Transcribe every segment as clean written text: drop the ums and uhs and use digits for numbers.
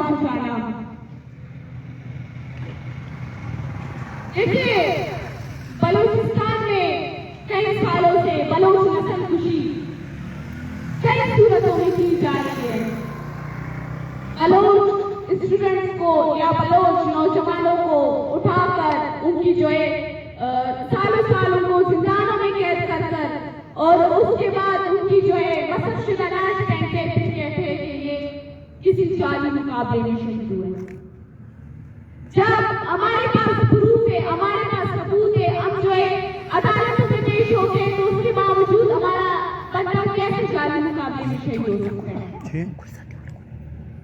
आवाज उठाना। देखिए, बलूचिस्तान में कई सालों से बलोच नस्ल कुशी कई सूरतों में की जा रही है। बलोच स्टूडेंट्स को या बलोच नौजवानों को उठाकर उनकी जो है सालों साल उनको जिंदानों में कैद कर और उसके बाद उनकी जो है मसदशुदा नाश पहनते फिर कहते हैं कि ये किसी जाली मुकाबले में शहीद हुए। जब हमारे पास प्रूफ है, हमारे पास सबूत है, हम जो है अदालतों में पेश होते हैं, तो उसके बावजूद हमारा बंदा कैसे जाली मुकाबले में शहीद हो सकता है?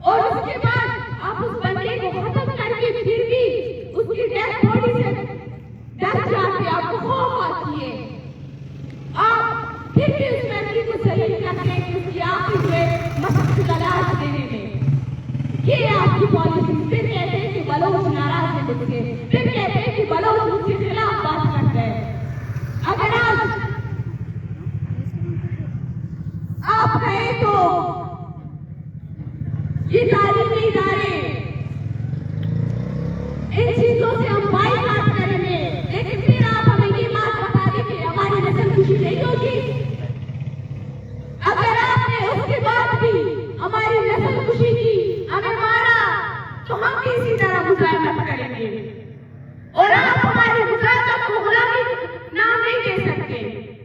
और उसके बाद आप उस बंदे को खत्म करके फिर भी उसकी डेड बॉडी से डर जाते, आपको खौफ आती है, आप फिर भी उस व्यक्ति को जलील करते हैं कि उसकी आंखें जो है मसदशुदा लाश देने में। ये आपकी पॉलिसी। फिर कहते हैं कि बलोच नाराज है मुझसे, फिर कहते हैं कि बलोच मुझके खिलाफ बात करते हैं। अगर आप कहें तो ये तालीमी इदारे इन चीजों से हम बाइकाट करेंगे, लेकिन फिर आप हमें ये बात बता दें कि हमारी नस्ल खुशी नहीं होगी। अगर आपने उसके बाद भी हमारी नस्ल खुशी की, हमें मारा, तो हम भी इसी तरह मुजाहिमत करेंगे। और आप हमारी मुजाहिमत को गुलामी नाम नहीं दे सकते,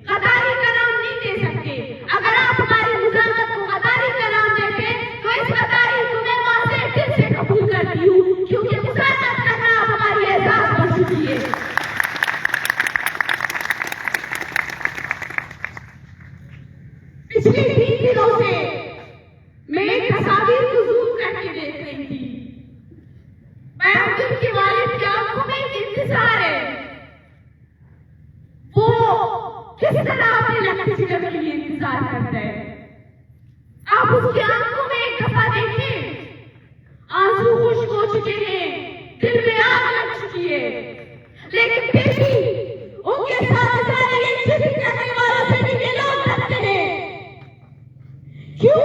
गद्दारी का नाम नहीं दे सकते। अगर आप हमारी मुजाहिमत को गद्दारी का नाम देते तो इस गद्दारी को मैं वहां से दिल से कबूल करती हूँ, क्योंकि मुजाहिमत करना आप हमारी एहसास बन चुकी है। पिछले 3 दिनों से मैं एक तस्वीर को जूम करके देख रही थी। मैं के वालिद की आंखों में इंतजार है, वो किस तरह अपने लक्ष्य के लिए इंतजार करता है। आप उसकी आंखों में एक दफा देखें, आंसू खुश्क हो चुके हैं, दिल में आग लग चुकी है, लेकिन फिर भी उनके साथ सारे ये जिद करने वालों से भी ये लोग लगते हैं। क्यों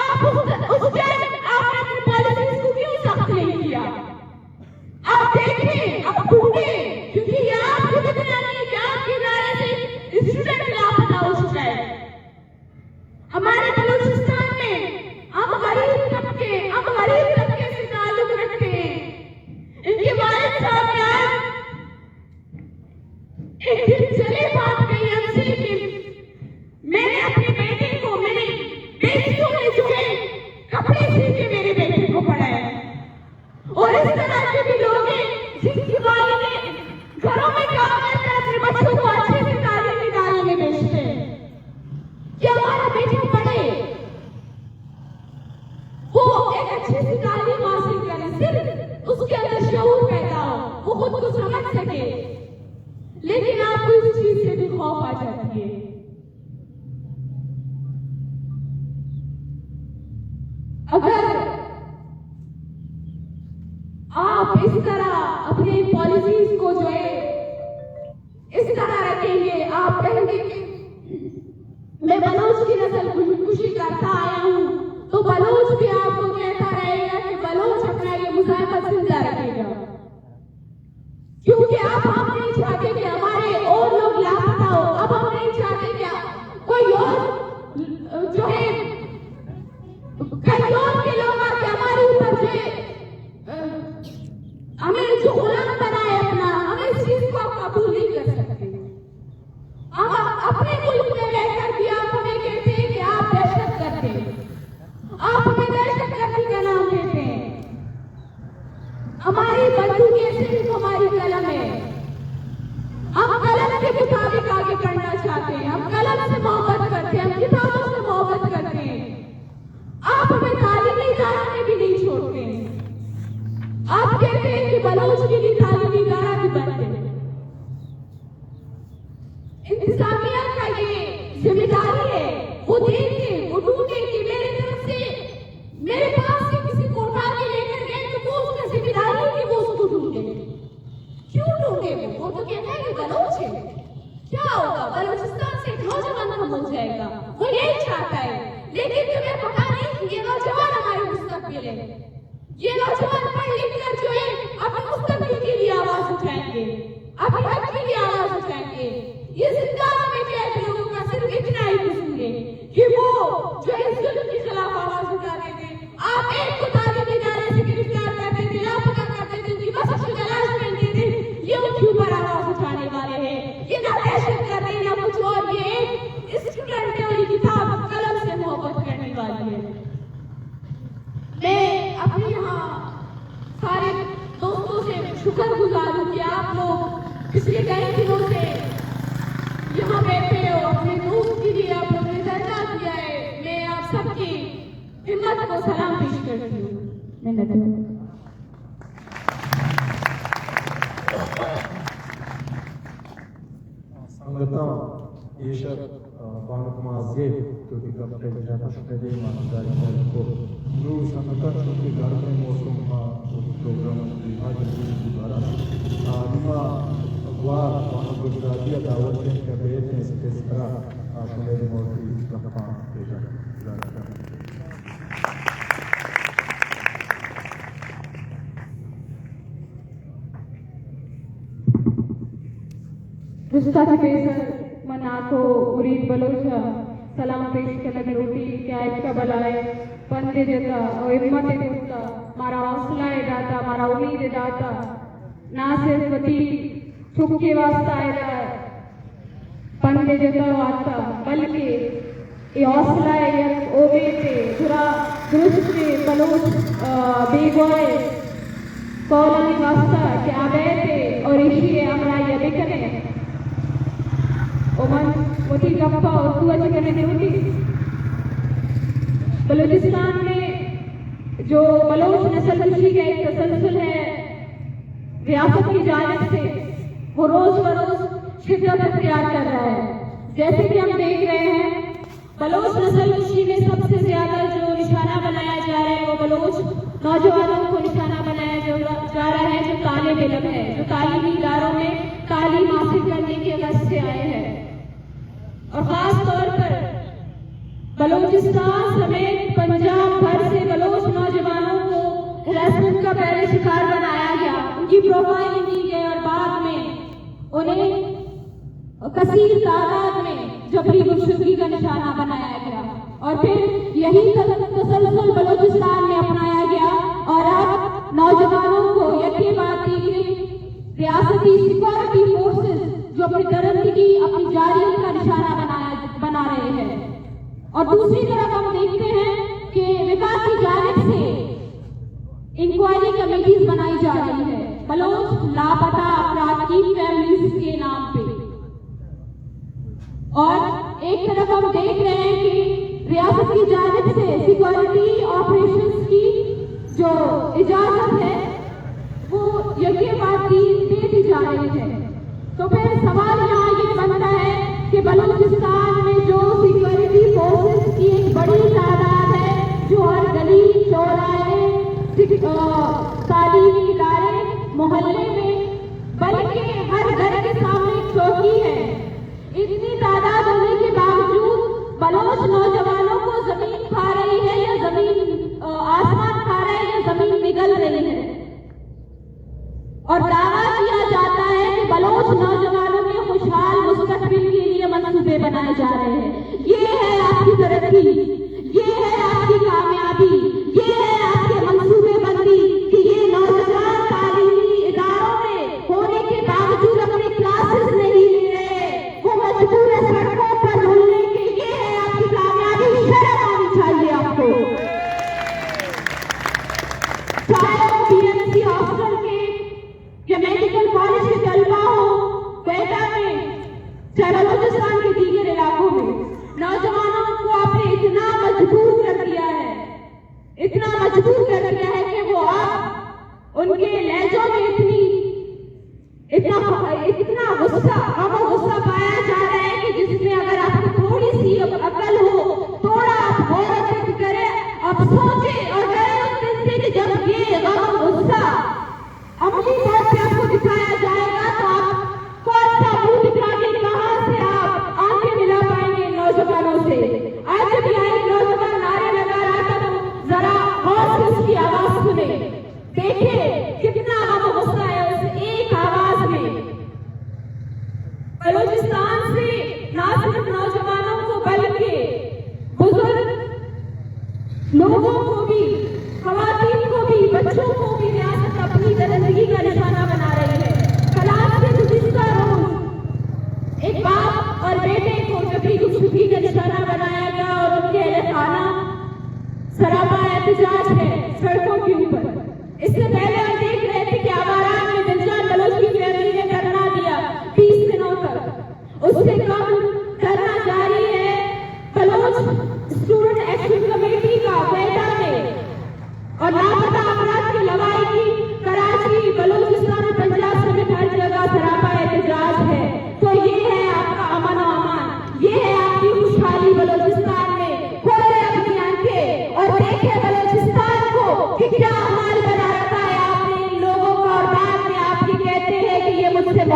आप उस टाइम आपने अपनी पॉलिसीज को क्यों सख्त नहीं किया? आप देखें, आप ढूंढें, क्योंकि ये आपकी वजह नहीं है कि आपके इदारे से स्टूडेंट लापता हो चुका है। हमारे बलूचिस्तान में हम गरीब तबके से ताल्लुक रखते हैं। इनके वालिद साहब ने आज एक दिन चले बात कही हमसे कि मैंने अपने बेटे को, मेरी बेटियों ने जो है कपड़े सी के मेरे बेटे को पढ़ाया। और इस तरह के भी लोग हैं जिनकी वालिदें घरों में काम करकर अपने बच्चों को अच्छे से तालीमी इदारे में भेजते हैं कि हमारा बेटा पढ़े, वो एक अच्छी सी तालीम हासिल करे, सिर्फ उसके अंदर शऊर पैदा हो, वो खुद को समझ सके। लेकिन आपको इस चीज से भी खौफ आ जाती है। अगर आप इस तरह अपनी पॉलिसीज को जो है इस तरह रखेंगे, आप कहेंगे मैं बलोच की नस्ल खुशी करता आया हूं, तो बलोच भी आपको कहता रहेगा कि बलोच अपना ये मुजाहिमत जिंदा रखेगा। क्योंकि अब हम नहीं चाहते कि हमारे और लोग लापता हो, अब हम नहीं चाहते कि कोई और जो है कई और के लोग आके हमारे ऊपर जो है हमें जो गुलाम बनाए अपना, हमें इस चीज को आप कबूल नहीं कर सकते। हम अपने मुल्क में रहकर भी आप हमें कहते हैं कि आप दहशत करते हैं, आप हमें दहशत गर्दी का नाम देते हैं। हमारी बंदूकें सिर्फ हमारी कलम है, हम कलम के मुताबिक आगे बढ़ना चाहते हैं, हम कलम से मोहब्बत करते हैं, हम किताबों से मोहब्बत करते हैं। आप हमें तालीमी इदारा में भी नहीं छोड़ते हैं। आप कहते हैं कि बलोच के लिए तालीमी इदारा भी बनते हैं। इंतजामिया का ये जिम्मेदारी है, वो देखे, वो ढूंढे कि मेरे तरफ से मेरे पास से किसी को उठा के लेकर गए तो वो उसका जिम्मेदारी है कि वो उसको ढूंढे। क्यों ढूंढे? वो तो कहता है कि बलोच है, क्या होगा, बलूचिस्तान से नौजवान खत्म हो जाएगा, वो यही चाहता है। लेकिन तुम्हें पता नहीं कि ये नौजवान हमारे मुस्तकबिल है। ये नौजवान पढ़ लिख कर जो है अपने मुस्तकबिल के लिए आवाज उठाएंगे, अपने हक के लिए आवाज उठाएंगे। ये जिंदाबाद में कैद लोगों का सिर्फ इतना ही कसूर है कि वो जो इस जुल्म के खिलाफ आवाज उठाते थे, आप एक को तारीख इदारे से गिरफ्तार करते थे, लापता करते थे, उनकी बस की तलाश करते थे। ये उनके ऊपर आवाज उठाने वाले हैं। ये ना दहशत कर रहे ना कुछ और, ये एक स्टूडेंट है और ये किताब कलम से मोहब्बत करने वाली है। मैं अपने यहाँ सारे दोस्तों से शुक्रगुजार हूँ कि आप लोग पिछले कई दिनों से यहाँ बैठे हो, अपने दोस्त के लिए आप लोगों ने धरना किया है। मैं आप सबकी हिम्मत को सलाम पेश करती हूँ। संगता येशर बानुमा जेब क्योंकि कब तक जाता शुक्र दे मानदारी को नो संगता क्योंकि घर में मौसम का प्रोग्राम विभाग के द्वारा निमा अगवार बानुगुजराती दावत के कबीर ने इस तरह आपने मोटी लम्हा भेजा मनाको उरीद बलोचा सलाम पेश करने रोटी क्या इसका बलाए पंदे देता और हिम्मत देता मारा हौसला दाता मारा उम्मीद दाता ना सिर्फ वती छुपके वास्ता है पंदे देता वास्ता बल्कि ये हौसला है ओबे पे थोड़ा दुरुस्त के बलोच बेगोए कौलानी वास्ता क्या बैठे और इसी हमारा ये देखने ओमन मोती गप्पा और तू अच्छे करने ड्यूटी बलूचिस्तान में जो बलोच नस्ल कुशी का एक तसलसल है रियासत की जानिब से, वो रोज बरोज शिद्दत अख्तियार कर रहा है। जैसे कि हम देख रहे हैं बलोच नस्ल कुशी में सबसे ज्यादा जो निशाना बनाया जा रहा है वो बलोच नौजवानों को निशाना बनाया जा रहा है जो तालिब इल्म है, जो तालीमी इदारों में तालीम हासिल करने की गरज से आए हैं। और खास तौर पर बलूचिस्तान समेत पंजाब भर से बलोच नौजवानों को हरासमेंट का पहले शिकार बनाया गया, उनकी प्रोफाइलिंग की गई और बाद में उन्हें कसीर तादाद में जबरी गुमशुदगी का निशाना बनाया गया और फिर यही तसलसल बलूचिस्तान में अपनाया गया और अब नौजवानों को यकी बात दी गई रियासती सिक्योरिटी फोर्सेस जो अपनी दरंदगी अपनी जारियत का निशाना बना रहे हैं। और दूसरी तरफ हम देखते हैं कि विकास की जानिब से इंक्वायरी कमेटीज बनाई जा रही है बलोच लापता अपराध की फैमिलीज के नाम पे। और एक तरफ हम देख रहे हैं कि रियासत की जानिब से सिक्योरिटी ऑपरेशंस की जो इजाजत है वो यकीनबाजी दे दी जा रही है। तो फिर सवाल यहाँ ये बनता है कि बलूचिस्तान में जो सिक्योरिटी फोर्सेस की एक बड़ी तादाद है जो हर गली चौराहे तालीमी इदारे मोहल्ले में बल्कि हर घर के सामने एक चौकी है, इतनी तादाद होने के बावजूद बलोच नौजवानों को जमीन खा रही है या जमीन आसमान खा रहा है या जमीन निगल रही है। और दावा किया जाता है कि बलोच नौजवानों के खुशहाल मुस्तकबिल के लिए मंसूबे बनाए जा रहे हैं। ये है आपकी तरक्की, ये है आपकी कामयाबी, ये है आपके मंसूबेबंदी कि ये नौजवान तालीमी इदारों में होने के बावजूद अपने क्लासेस नहीं ले रहे, वो मजबूर है सड़कों पर ढूंढने के। ये है आपकी कामयाबी, शर्म आनी चाहिए आपको। चाहे बीएमसी हॉस्टल के या मेडिकल कॉलेज के तलबा हो, क्वेटा में, चाहे बलूचिस्तान के दीगर इलाकों में, नौजवानों को आपने इतना मजबूर कर दिया है, इतना मजबूर कर दिया है कि वो आप उनके लहजों में इतना गुस्सा पाया जा रहा है कि जिसमें अगर आपको थोड़ी सी अकल हो, थोड़ा आप गौर करें, आप सोचे और करें उस दिन से कि जब ये गुस्सा अमली तौर पे आपको दिखाया जाएगा तो आप कौन सा मुंह दिखा के कहां से आप आंखें मिला पाएंगे नौजवानों से। आज जब यहाँ एक नौजवान नारे लगा रहा था तो जरा गौर से उसकी आवाज सुने।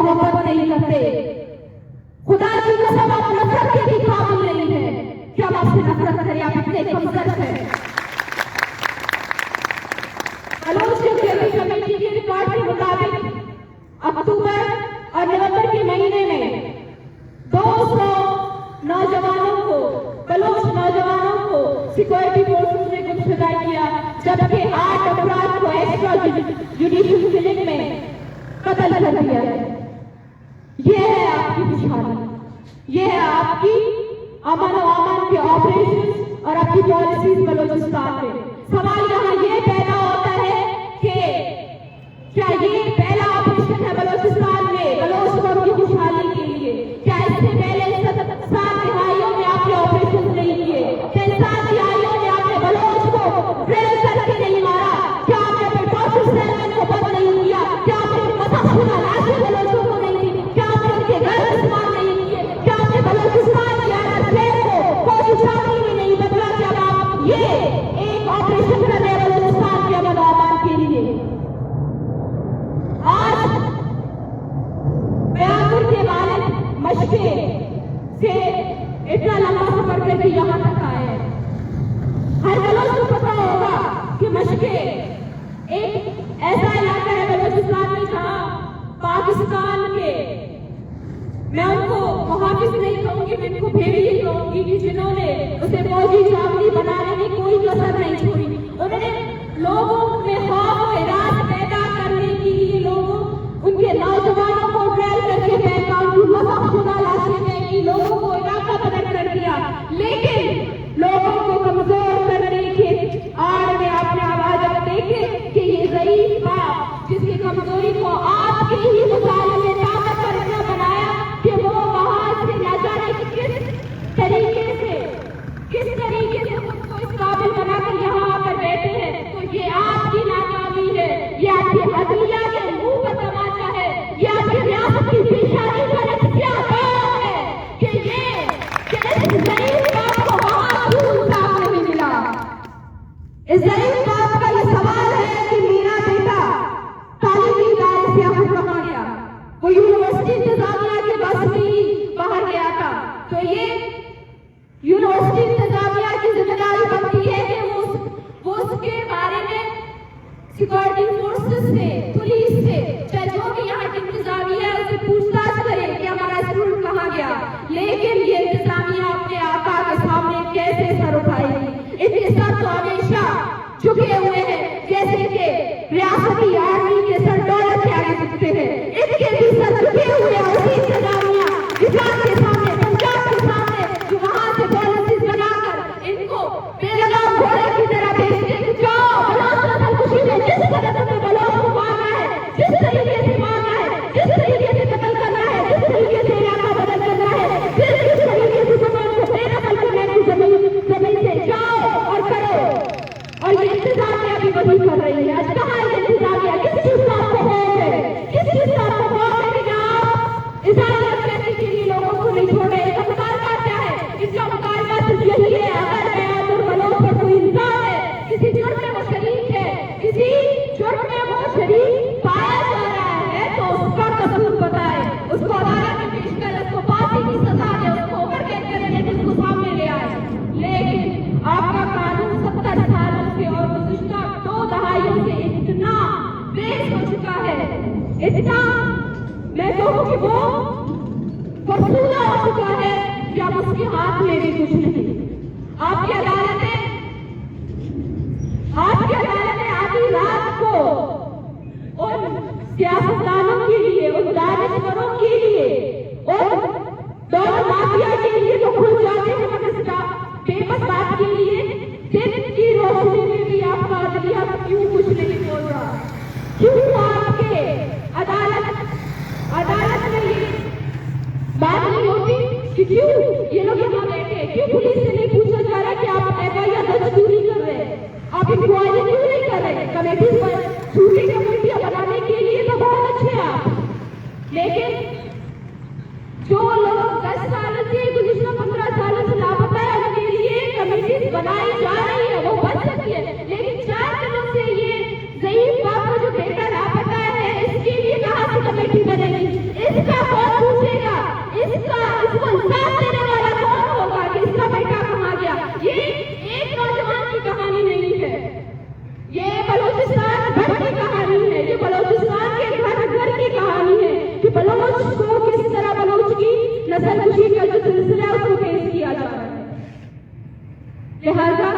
मोहब्बत नहीं करते। खुदा की कसम आप नफरत के भी काबिल नहीं है कि हम आपसे नफरत करें, आप इतने कमजोर हैं। बलोच क्योंकि कमेटी के रिकॉर्ड के मुताबिक अक्टूबर और नवंबर के महीने में 200 नौजवानों को, बलोच नौजवानों को सिक्योरिटी फोर्सेस ने गुमशुदा किया, जबकि 8 अफराद को एक्स्ट्रा जुडिशियल किलिंग में कत्ल कर दिया है। ये है आपकी खुशहाली, ये है आपकी अमन और अमान के ऑपरेशन और आपकी पॉलिसीज बलोचिस्तान में। सवाल यहाँ ये पैदा होता है कि क्या ये पहला ऑपरेशन है बलोचिस्तान में बलोच कौम की खुशहाली के लिए? क्या इससे पहले 7 दिहाइयों में आपने ऑपरेशन नहीं किए? 7 दिहाइयों में आपने बलोच को ड्रिल करके नहीं मारा? क्या आपने अपने टॉर्चर सेल को बंद नहीं किया? क्या आपने मदफूना लाशें बलोचों को नहीं दी? क्या आपने उनके घर इस्तेमाल नहीं किए? क्या आपने बलोचिस्तान के आर्ट प्लेयर को कोई शादी में नहीं बदला? जब आप ये एक ऑपरेशन कर रहे हैं बलोचिस्तान के अमन और अमान के लिए। आज बयानपुर के वालिद मशके से इतना लंबा सफर करके यहाँ तक आए हैं। हर बलोच को पता होगा कि मशके एक ऐसा इलाका है बलोचिस्तान में जहाँ पाकिस्तान के, मैं उनको मुहाफिज नहीं कहूंगी, मैं इनको भेड़िए कहूंगी, कि जिन्होंने उसे फौजी छावनी बनाने में कोई कसर नहीं छोड़ी। उन्होंने लोगों में खौफ और हिरास पैदा करने के लिए लोगों उनके नौजवानों को ड्राइव करके फेंका, उनकी मदफूना लाशें फेंकी, लोगों को इलाका बदल कर दिया। लेकिन लोगों को कमजोर करने के आड़ में आपने आवाज अब देखे कि ये ज़ईफ बाप जिसकी कमजोरी को आपके ही मुताले में ताकत पर इतना बनाया कि वो वहां से न जाने किस तरीके से उसको इस काबिल बनाकर यहाँ आकर बैठे हैं। तो ये आपकी नाकामी है, ये आपकी अदलिया के मुंह का तमाचा है, ये आपकी रियासत की पेशानी का नतीजा है कि इस ज़ईफ बाप को वहां क्यों इंसाफ नहीं मिला। इस ज़ईफ बाप का ये सवाल है कि मेरा बेटा तालीमी इदारे से आखिर कहाँ गया? वो यूनिवर्सिटी इंतजामिया के बस में ही बाहर गया था। तो ये यूनिवर्सिटी इंतजामिया की जिम्मेदारी बनती है कि वो उसके बारे में सिक्योरिटी फोर्सेस से, पुलिस से, चाहे जो भी यहाँ की इंतजामिया है, उसे पूछताछ करे कि हमारा स्टूडेंट कहाँ गया। लेकिन ये इंतजामिया अपने आका के सामने कैसे सर उठाएगी? इनके सर तो हमेशा झुके हुए हैं, जैसे कि रियासती आर्मी के सर डॉलर के आगे झुकते हैं। इनके भी सर झुके हुए हैं उसी इंतजामिया गुजरात के सामने, पंजाब के सामने, जो वहां से पॉलिसीज बनाकर इनको बेलगाम घोड़े की तरह भेजते हैं। जाओ बलोच खुशी में जिस तरह से बलोच को मारना है, जिस तरीके से मारना है, जिस तरीके से कत्ल करना है, जिस तरीके से इलाका बदल करना है, जिस तरीके से जमीन को बेदखल करने की जमीन से जाओ और करो। और ये इंतजामिया भी वही कर रही है। आज कहाँ है इंतजामिया? किस चीज का आपको खौफ है? किस चीज का आपको खौफ है कि आप इजाजत करने के लिए लोगों को नहीं छोड़ रहे? इसका मुतालबा क्या है? इसका मुतालबा सिर्फ यही है, अगर बयानपुर बलोच पर कोई इंसान है, किसी जुर्म में वो शरीक है, किसी जुर्म में वो शरीक पाया जा रहा है, तो उसका कसूर बताए, उसको अदालत में पेश करे, उसको फांसी की सजा दे, उसको ओवरटेक करने के उसको सामने ले आए। लेकिन आपका कानून 70 सालों से और गुज़िश्ता 2 दहाइयों से इतना बेस हो चुका है, इतना मैं कहूँ कि वो फसूला हो चुका है कि अब उसके हाथ में भी कुछ नहीं। आपकी अदालतें आधी रात को उन सियासतदानों के लिए, उन दानिशवरों के लिए, उन डॉलर माफिया के लिए तो खुल जाते हैं, मगर बेबस बात के लिए दिन की रोशनी में भी आपका अदलिया क्यों कुछ नहीं बोल रहा? क्यों आपके अदालत में ये बात नहीं होती कि क्यों ये लोग यहाँ बैठे? क्यों पुलिस से नहीं पूछा जा रहा कि आप एफआईआर दर्ज क्यों नहीं कर रहे? आप इंक्वायरी क्यों नहीं कर रहे? कमेटी पर झूठी कमेटियां बनाने के लिए तो बहुत अच्छे हैं आप, लेकिन जो लोग 10 साल से, गुज़िश्ता 15 सालों से लापता है, उनके लिए कमेटी बनाई जा रही है, वो बन सकती है। लेकिन 4 दिनों से ये ज़ईफ बाप का जो बेटा लापता है, इसके लिए कहाँ से कमेटी बनेगी? इस लिहाजा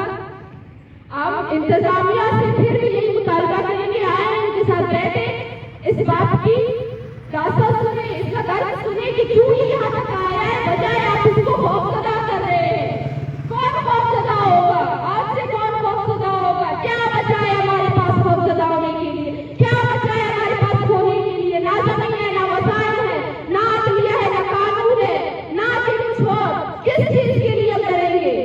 आप इंतजामिया से फिर भी यही मुतालबा करेंगे, आए उनके साथ बैठे, इस बात की दास्तान सुने, इसका दर्द सुने कि क्यों ये यहाँ तक आया है, बजाय आप इसको खौफजदा कर रहे हैं। कौन खौफजदा होगा? आज से कौन खौफजदा होगा? क्या बचा है हमारे पास खौफजदा होने के लिए? क्या बचा है हमारे पास खोने के लिए? ना जमीन है, ना वसाइल है, ना अदलिया है, ना कानून है, ना कि कुछ और। किस चीज के लिए हम लड़ेंगे?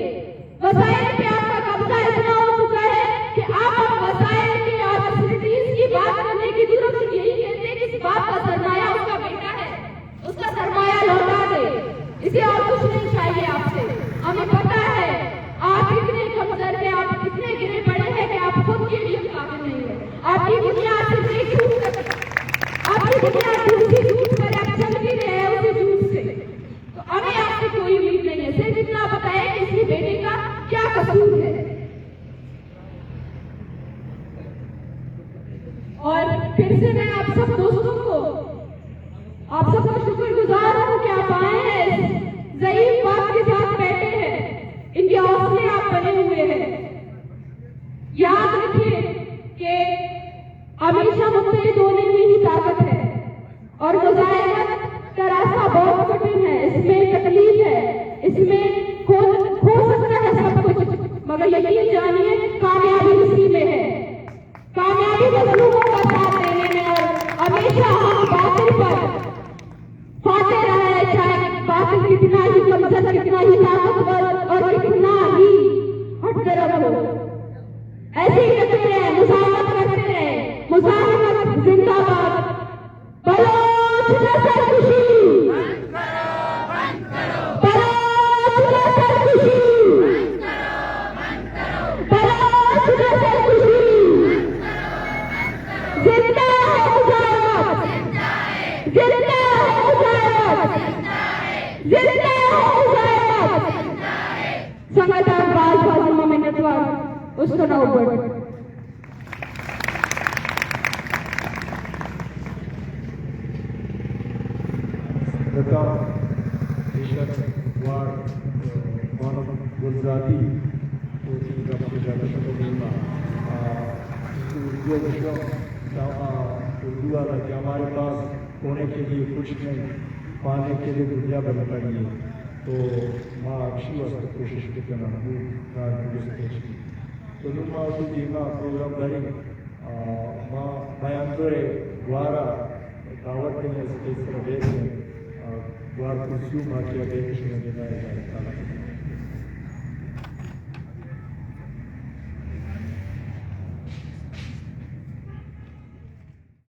वसाइल पे आपका कब्जा इतना हो चुका है कि आप वसाइल की और फैसिलिटीज की बात करने की जरूरत यही कहते हैं कि इस बात का सरमाया उसका बेटा है, उसका सरमाया लौटा दे, इसे और कुछ नहीं चाहिए आपसे। हमें पता है आप इतने कमजोर हैं, आप इतने गिरे पड़े हैं कि आप खुद के लिए काबिल नहीं है। आपकी बुनियाद सिर्फ एक झूठ पर, आपकी बुनियाद दूसरी झूठ पर आप चल भी रहे हैं, उसी झूठ से। तो हमें आपसे कोई उम्मीद नहीं है, सिर्फ इतना बताएं कि इसके बेटे का क्या कसूर है। और फिर से मैं आप सब दोस्तों को, आप सबका शुक्रगुजार हूं कि आप आए हैं, ज़ईफ बाप के साथ बैठे हैं, इनके हौसले आप बने हुए हैं। याद रखिए कि हमेशा मुत्तहिद होने में ही ताकत है और मुजाहिदत का रास्ता बहुत कठिन है, इसमें तकलीफ है, इसमें खो सकता है सब कुछ, मगर यकीन जानिए कामयाबी उसी में है। कामयाबी मजलूमों का साथ देने में और हमेशा हम बातिल पर फाते रहे, चाहे बातिल कितना ही कमजोर, कितना ही ताकतवर और कितना ही हटदरद हो। ऐसे ही करते रहे, मुजाहिदत करते रहे, मुजाहिदत जिंदाबाद। बलोच नस्ल खुशी, बलोच नस्ल खुशी, बलोच नस्ल खुशी। जिंदा है मुजाहिदत, जिंदा है मुजाहिदत, जिंदा है मुजाहिदत। संगठन बाज में नेटवर्क उसको ना ऊपर गुजराती उर्दू वाला कि हमारे पास होने के लिए कुछ नहीं, पाने के लिए दुनिया बन पड़ी है। तो माँ अच्छी वक्त कोशिश करना तो प्रोग्राम करेंगे माँ भयंकर द्वारा दावत में द्वार कुर्सियों माँ की अपेक्षा